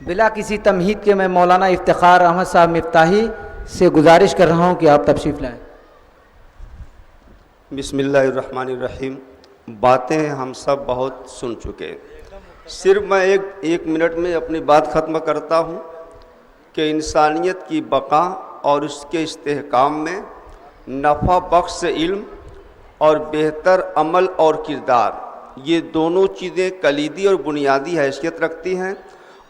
بلا کسی تمہید کے میں مولانا افتخار احمد صاحب مفتاحی سے گزارش کر رہا ہوں کہ آپ تشریف لائیں۔ بسم اللہ الرحمن الرحیم۔ باتیں ہم سب بہت سن چکے، صرف میں ایک منٹ میں اپنی بات ختم کرتا ہوں کہ انسانیت کی بقا اور اس کے استحکام میں نفع بخش علم اور بہتر عمل اور کردار، یہ دونوں چیزیں کلیدی اور بنیادی حیثیت رکھتی ہیں،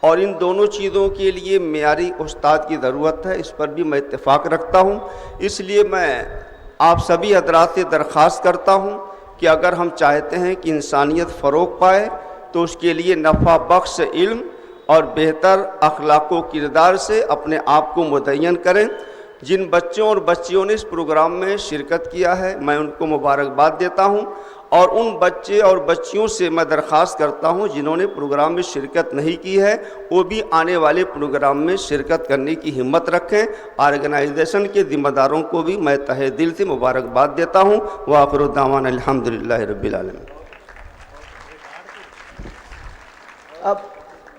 اور ان دونوں چیزوں کے لیے معیاری استاد کی ضرورت ہے، اس پر بھی میں اتفاق رکھتا ہوں۔ اس لیے میں آپ سبھی حضرات سے درخواست کرتا ہوں کہ اگر ہم چاہتے ہیں کہ انسانیت فروغ پائے تو اس کے لیے نفع بخش علم اور بہتر اخلاق و کردار سے اپنے آپ کو مدین کریں۔ جن بچوں اور بچیوں نے اس پروگرام میں شرکت کیا ہے میں ان کو مبارکباد دیتا ہوں، اور ان بچے اور بچیوں سے میں درخواست کرتا ہوں جنہوں نے پروگرام میں شرکت نہیں کی ہے وہ بھی آنے والے پروگرام میں شرکت کرنے کی ہمت رکھیں۔ آرگنائزیشن کے ذمہ داروں کو بھی میں تہہ دل سے مبارکباد دیتا ہوں۔ وآخر دعوانا الحمدللہ رب العالمین۔ اب